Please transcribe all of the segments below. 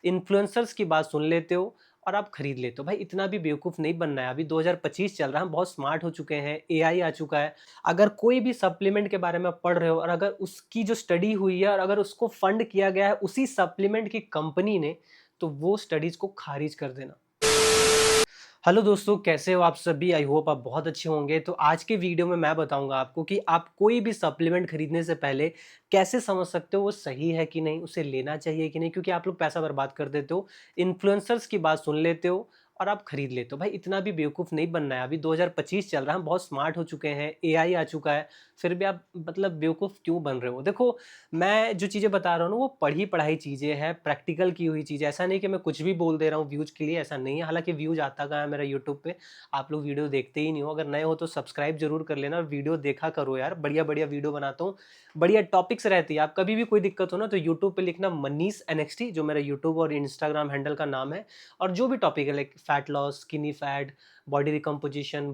Influencers की बात सुन लेते हो और आप खरीद लेते हो। भाई इतना भी बेवकूफ़ नहीं बनना है। अभी 2025 चल रहा है, हम बहुत स्मार्ट हो चुके हैं, एआई आ चुका है। अगर कोई भी सप्लीमेंट के बारे में पढ़ रहे हो और अगर उसकी जो स्टडी हुई है और अगर उसको फंड किया गया है उसी सप्लीमेंट की कंपनी ने, तो वो स्टडीज़ को खारिज कर देना। हेलो दोस्तों, कैसे हो आप सभी? आई होप आप बहुत अच्छे होंगे। तो आज के वीडियो में मैं बताऊंगा आपको कि आप कोई भी सप्लीमेंट खरीदने से पहले कैसे समझ सकते हो वो सही है कि नहीं, उसे लेना चाहिए कि नहीं, क्योंकि आप लोग पैसा बर्बाद कर देते हो, इन्फ्लुएंसर्स की बात सुन लेते हो और आप खरीद लेते हो। भाई इतना भी बेवकूफ़ नहीं बनना है। अभी 2025 चल रहा है, हम बहुत स्मार्ट हो चुके हैं, एआई आ चुका है, फिर भी आप मतलब बेवकूफ़ क्यों बन रहे हो? देखो, मैं जो चीज़ें बता रहा हूँ ना वो पढ़ी पढ़ाई चीज़ें हैं, प्रैक्टिकल की हुई चीज़ें। ऐसा नहीं कि मैं कुछ भी बोल दे रहा हूँ व्यूज़ के लिए, ऐसा नहीं है। हालाँकि व्यूज़ आता कहाँ है मेरा यूट्यूब पे, आप लोग वीडियो देखते ही नहीं हो। अगर नए हो तो सब्सक्राइब ज़रूर कर लेना और वीडियो देखा करो यार, बढ़िया-बढ़िया वीडियो बनाता हूँ, बढ़िया टॉपिक्स रहती है। आप कभी भी कोई दिक्कत हो ना तो यूट्यूब पे लिखना मनीष एनएक्सटी, जो मेरा यूट्यूब और इंस्टाग्राम हैंडल का नाम है, और जो भी टॉपिक है like fat loss, skinny fat, body recomposition,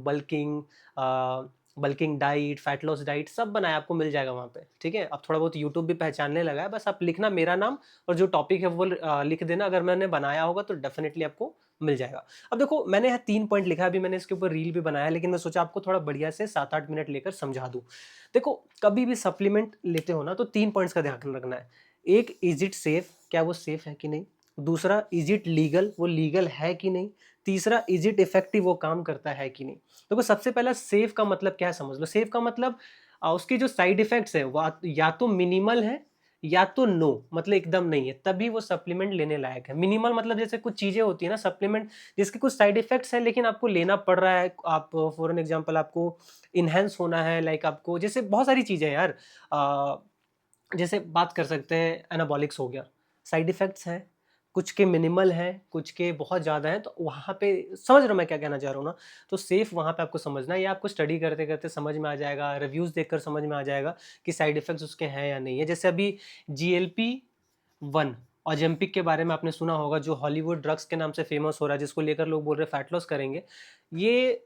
bulking diet, fat loss diet, सब बनाया, आपको मिल जाएगा वहाँ पे, ठीक है? अब थोड़ा बहुत यूट्यूब भी पहचानने लगा है, बस आप लिखना मेरा नाम और जो टॉपिक है वो लिख देना। अगर मैंने बनाया होगा तो डेफिनेटली आपको मिल जाएगा। अब देखो, मैंने यहाँ 3 पॉइंट लिखा है, अभी मैंने इसके ऊपर रील भी बनाया है, लेकिन मैं सोचा आपको थोड़ा बढ़िया से 7-8 मिनट लेकर समझा दूँ। देखो, कभी भी सप्लीमेंट लेते हो ना तो 3 पॉइंट्स का ध्यान रखना है। एक, इज़ इट सेफ? क्या वो सेफ है कि नहीं? दूसरा, इज़ इट लीगल? वो लीगल है कि नहीं? तीसरा, इज़ इट इफेक्टिव? वो काम करता है कि नहीं? देखो, सबसे पहला सेफ का मतलब क्या है समझ लो। सेफ का मतलब उसके जो साइड इफेक्ट्स है वो या तो मिनिमल है या तो नो, मतलब एकदम नहीं है, तभी वो सप्लीमेंट लेने लायक है। मिनिमल मतलब जैसे कुछ चीजें होती है ना सप्लीमेंट जिसके कुछ साइड इफेक्ट्स है लेकिन आपको लेना पड़ रहा है। आप फॉर एन एग्जांपल आपको इनहेंस होना है, लाइक आपको जैसे बहुत सारी चीजें हैं यार। जैसे बात कर सकते हैं, एनाबॉलिक्स हो गया, साइड इफेक्ट्स हैं, कुछ के मिनिमल हैं, कुछ के बहुत ज़्यादा हैं, तो वहाँ पे समझ रहे हो मैं क्या कहना चाह रहा हूँ ना? तो सेफ वहाँ पे आपको समझना है, या आपको स्टडी करते-करते समझ में आ जाएगा, रिव्यूज़ देखकर समझ में आ जाएगा कि साइड इफेक्ट्स उसके हैं या नहीं है। जैसे अभी जीएलपी-1 ऑजेम्पिक के बारे में आपने सुना होगा, जो हॉलीवुड ड्रग्स के नाम से फेमस हो रहा है, जिसको लेकर लोग बोल रहे हैं फैट लॉस करेंगे। ये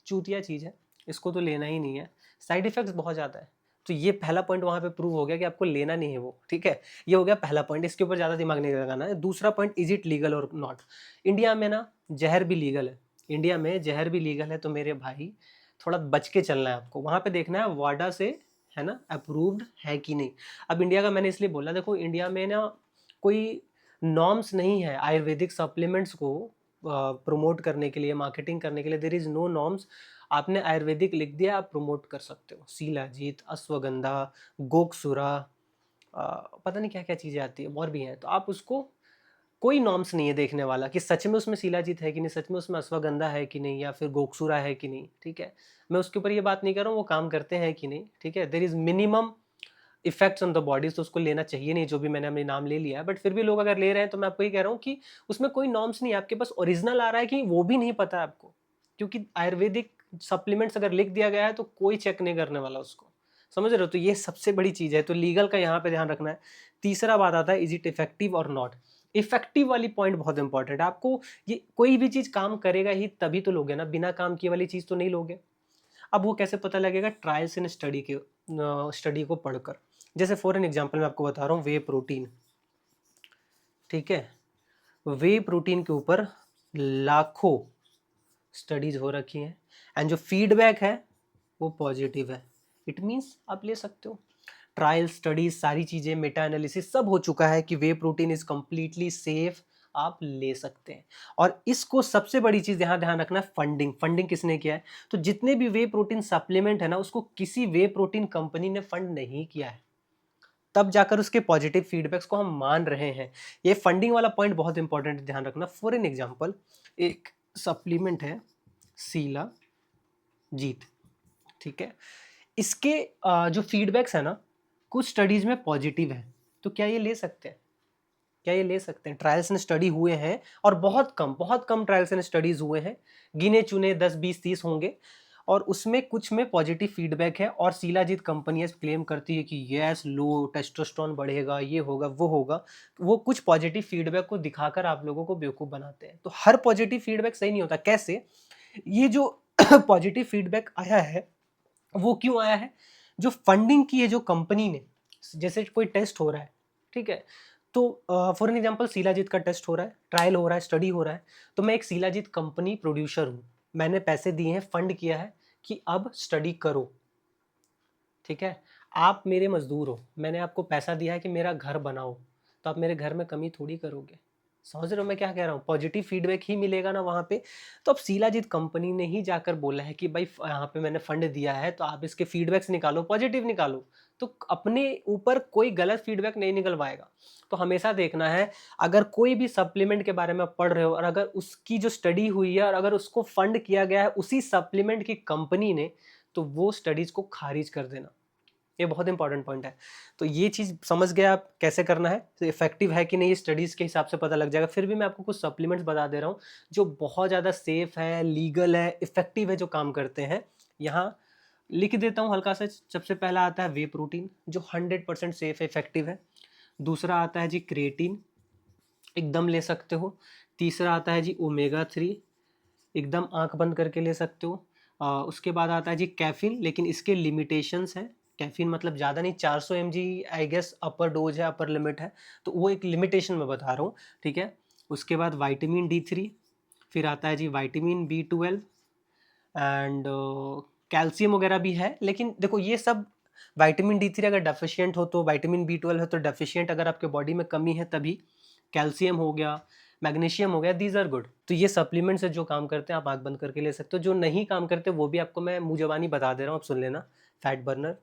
चूतिया चीज़ है, इसको तो लेना ही नहीं है, साइड इफेक्ट्स बहुत ज़्यादा है। तो ये पहला पॉइंट वहाँ पे प्रूव हो गया कि आपको लेना नहीं है वो, ठीक है? ये हो गया पहला पॉइंट, इसके ऊपर ज़्यादा दिमाग नहीं लगाना है। दूसरा पॉइंट, इज़ इट लीगल और नॉट? इंडिया में ना ज़हर भी लीगल है, इंडिया में ज़हर भी लीगल है, तो मेरे भाई थोड़ा बच के चलना है आपको। वहाँ पे देखना है वाडा से, है ना, अप्रूव्ड है कि नहीं। अब इंडिया का मैंने इसलिए बोला, देखो इंडिया में ना कोई नॉर्म्स नहीं है आयुर्वेदिक सप्लीमेंट्स को प्रमोट करने के लिए, मार्केटिंग करने के लिए। There is no norms. आपने आयुर्वेदिक लिख दिया, आप प्रमोट कर सकते हो। शिलाजीत, अश्वगंधा, गोकसुरा, पता नहीं क्या-क्या चीज़ें आती है, और भी हैं। तो आप उसको, कोई नॉर्म्स नहीं है देखने वाला कि सच में उसमें शिलाजीत है कि नहीं, सच में उसमें अश्वगंधा है कि नहीं, या फिर गोकसुरा है कि नहीं, ठीक है? मैं उसके ऊपर ये बात नहीं कर रहा हूँ वो काम करते हैं कि नहीं, ठीक है? There is minimum effects on the bodies, तो उसको लेना चाहिए नहीं, जो भी मैंने अपने नाम ले लिया है। बट फिर भी लोग अगर ले रहे हैं तो मैं आपको ये कह रहा हूँ कि उसमें कोई नॉर्म्स नहीं है, आपके पास ओरिजिनल आ रहा है कि वो भी नहीं पता है आपको, क्योंकि आयुर्वेदिक सप्लीमेंट्स अगर लिख दिया गया है तो कोई चेक नहीं करने वाला उसको, समझ रहे हो? तो ये सबसे बड़ी चीज़ है, तो लीगल का यहाँ पे ध्यान रखना है। तीसरा बात आता है, इज इट इफेक्टिव और नॉट? इफेक्टिव वाली पॉइंट बहुत इंपॉर्टेंट है। आपको ये कोई भी चीज़ काम करेगा ही तभी तो लोगे ना, बिना काम किए वाली चीज़ तो नहीं लोगे। अब वो कैसे पता लगेगा? ट्रायल्स एंड स्टडी को पढ़कर। जैसे फॉर एन एग्जांपल मैं आपको बता रहा हूँ, वे प्रोटीन, ठीक है? वे प्रोटीन के ऊपर लाखों स्टडीज हो रखी हैं एंड जो फीडबैक है वो पॉजिटिव है। इट मीन्स आप ले सकते हो। ट्रायल स्टडीज, सारी चीज़ें, मेटा एनालिसिस सब हो चुका है कि वे प्रोटीन इज कम्प्लीटली सेफ, आप ले सकते हैं। और इसको सबसे बड़ी चीज़ यहाँ ध्यान रखना है, फंडिंग। फंडिंग किसने किया है? तो जितने भी वे प्रोटीन सप्लीमेंट है ना, उसको किसी वे प्रोटीन कंपनी ने फंड नहीं किया है, तब जाकर उसके पॉजिटिव फीडबैक्स को हम मान रहे हैं। ये फंडिंग वाला पॉइंट बहुत इंपॉर्टेंट है, ध्यान रखना। फॉर एन एग्जांपल, एक सप्लीमेंट है सीला जीत, ठीक है? इसके जो फीडबैक्स है ना, कुछ स्टडीज में पॉजिटिव है, तो क्या ये ले सकते हैं? क्या ये ले सकते हैं? ट्रायल्स एंड स्टडी हुए हैं और बहुत कम ट्रायल्स एंड स्टडीज हुए हैं, गिने चुने 10 20 30 होंगे, और उसमें कुछ में पॉजिटिव फीडबैक है। और शिलाजीत कंपनी क्लेम करती है कि यस, लो टेस्टोस्टेरोन बढ़ेगा, ये होगा वो होगा। वो कुछ पॉजिटिव फीडबैक को दिखाकर आप लोगों को बेवकूफ़ बनाते हैं। तो हर पॉजिटिव फीडबैक सही नहीं होता। कैसे? ये जो पॉजिटिव फीडबैक आया है वो क्यों आया है? जो फंडिंग की है जो कंपनी ने, जैसे कोई टेस्ट हो रहा है, ठीक है? तो फॉर एन एग्जांपल शिलाजीत का टेस्ट हो रहा है, ट्रायल हो रहा है, स्टडी हो रहा है, तो मैं एक शिलाजीत कंपनी प्रोड्यूसर हूँ, मैंने पैसे दिए हैं, फंड किया है कि अब स्टडी करो, ठीक है। आप मेरे मजदूर हो, मैंने आपको पैसा दिया है कि मेरा घर बनाओ, तो आप मेरे घर में कमी थोड़ी करोगे। समझ रहे हो मैं क्या कह रहा हूँ? पॉजिटिव फीडबैक ही मिलेगा ना वहाँ पे। तो अब शिलाजीत कंपनी ने ही जाकर बोला है कि भाई यहाँ पे मैंने फंड दिया है, तो आप इसके फीडबैक्स निकालो, पॉजिटिव निकालो। तो अपने ऊपर कोई गलत फीडबैक नहीं निकल पाएगा। तो हमेशा देखना है, अगर कोई भी सप्लीमेंट के बारे में आप पढ़ रहे हो और अगर उसकी जो स्टडी हुई है और अगर उसको फंड किया गया है उसी सप्लीमेंट की कंपनी ने, तो वो स्टडीज को खारिज कर देना। ये बहुत इंपॉर्टेंट पॉइंट है। तो ये चीज़ समझ गए आप कैसे करना है, तो इफेक्टिव है कि नहीं, ये स्टडीज़ के हिसाब से पता लग जाएगा। फिर भी मैं आपको कुछ सप्लीमेंट्स बता दे रहा हूँ जो बहुत ज़्यादा सेफ है, लीगल है, इफेक्टिव है, जो काम करते हैं। यहाँ लिख देता हूँ हल्का सा। सबसे पहला आता है वे प्रोटीन, जो 100% सेफ है, इफेक्टिव है। दूसरा आता है जी क्रिएटिन, एकदम ले सकते हो। तीसरा आता है जी ओमेगा 3, एकदम आंख बंद करके ले सकते हो। उसके बाद आता है जी कैफीन, लेकिन इसके लिमिटेशंस हैं। कैफीन मतलब ज़्यादा नहीं, 400 mg I guess upper dose है, अपर लिमिट है, तो वो एक लिमिटेशन में बता रहा हूँ, ठीक है। उसके बाद विटामिन D3, फिर आता है जी विटामिन B12 एंड कैल्शियम वगैरह भी है। लेकिन देखो ये सब, विटामिन D3 अगर डेफिशिएंट हो तो, विटामिन B12 है तो डेफिशिएंट, अगर आपके बॉडी में कमी है तभी। कैल्शियम हो गया, मैग्नीशियम हो गया, दीज आर गुड। तो ये सप्लीमेंट्स है जो काम करते हैं, आप आंख बंद करके ले सकते हो। जो नहीं काम करते वो भी आपको मैं मुंह जबानी बता दे रहा हूँ, आप सुन लेना। Fat burner,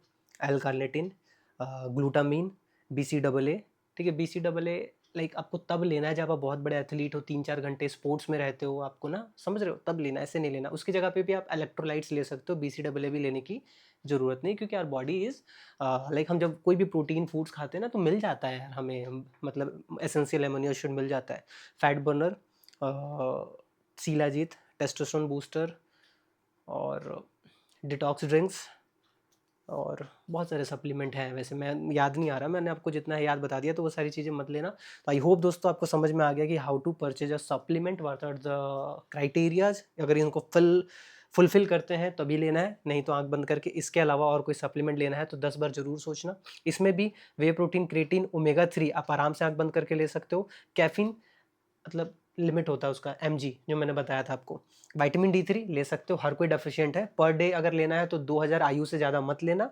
L carnitine, glutamine, BCAA, ठीक है। BCAA लाइक आपको तब लेना है जब आप बहुत बड़े एथलीट हो, 3-4 घंटे स्पोर्ट्स में रहते हो, आपको ना, समझ रहे हो, तब लेना, ऐसे नहीं लेना। उसकी जगह पे भी आप इलेक्ट्रोलाइट्स ले सकते हो, BCAA भी लेने की ज़रूरत नहीं, क्योंकि यार बॉडी इज़ लाइक, हम जब कोई भी प्रोटीन फूड्स खाते हैं ना तो मिल जाता है यार हमें, मतलब एसेंशियल एमोनियो एसिड मिल जाता है। Fat burner, shilajit, testosterone booster, और डिटॉक्स ड्रिंक्स, और बहुत सारे सप्लीमेंट हैं, वैसे मैं याद नहीं आ रहा, मैंने आपको जितना है याद बता दिया, तो वो सारी चीज़ें मत लेना। तो आई होप दोस्तों आपको समझ में आ गया कि how to purchase a supplement, what are the criterias. अगर इनको फुलफिल करते हैं तभी लेना है, नहीं तो आंख बंद करके। इसके अलावा और कोई सप्लीमेंट लेना है तो 10 बार जरूर सोचना। इसमें भी वे प्रोटीन, क्रिएटिन, ओमेगा 3 आप आराम से आंख बंद करके ले सकते हो। कैफीन मतलब लिमिट होता है उसका, mg, जो मैंने बताया था आपको। विटामिन D3 ले सकते हो, हर कोई डेफिशिएंट है। पर डे अगर लेना है तो 2000 आयु से ज़्यादा मत लेना।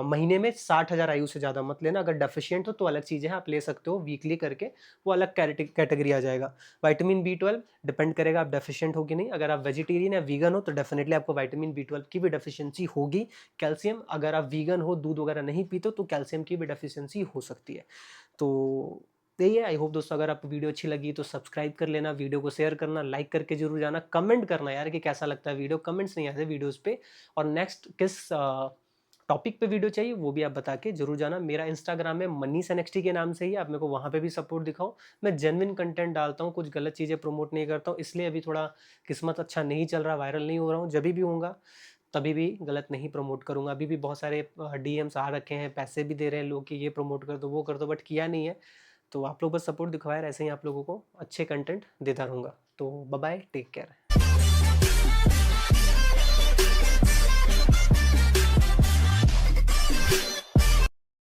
महीने में 60,000 आयु से ज़्यादा मत लेना। अगर डेफिशिएंट हो तो अलग चीज़ें हैं, आप ले सकते हो वीकली करके, वो अलग कैटेगरी आ जाएगा। विटामिन B12 डिपेंड करेगा आप डेफिशिएंट हो कि नहीं। अगर आप वेजिटेरियन या वीगन हो तो डेफिनेटली आपको विटामिन B12 की भी डेफिशिएंसी होगी। कैल्शियम, अगर आप वीगन हो, दूध वगैरह नहीं पीते तो कैल्शियम की भी डेफिशिएंसी हो सकती है। तो यही है। आई होप दोस्तों अगर आपको वीडियो अच्छी लगी तो सब्सक्राइब कर लेना, वीडियो को शेयर करना, लाइक करके जरूर जाना, कमेंट करना यार कि कैसा लगता है वीडियो। कमेंट्स नहीं आते वीडियोस पे। और नेक्स्ट किस टॉपिक पे वीडियो चाहिए वो भी आप बता के जरूर जाना। मेरा इंस्टाग्राम है मनीष NXT के नाम से ही, आप मेरे को वहाँ पे भी सपोर्ट दिखाओ। मैं जेन्युइन कंटेंट डालता हूँ, कुछ गलत चीज़ें प्रमोट नहीं करता हूँ। इसलिए अभी थोड़ा किस्मत अच्छा नहीं चल रहा, वायरल नहीं हो रहा हूँ। जब भी होऊंगा तभी भी गलत नहीं प्रमोट करूंगा। अभी भी बहुत सारे DMs आ रखे हैं, पैसे भी दे रहे हैं लोग कि ये प्रमोट कर दो, वो कर दो, बट किया नहीं है। तो आप लोग बस सपोर्ट दिखवाए, ऐसे ही आप लोगों को अच्छे कंटेंट देता रहूँगा। तो बाय बाय, टेक केयर।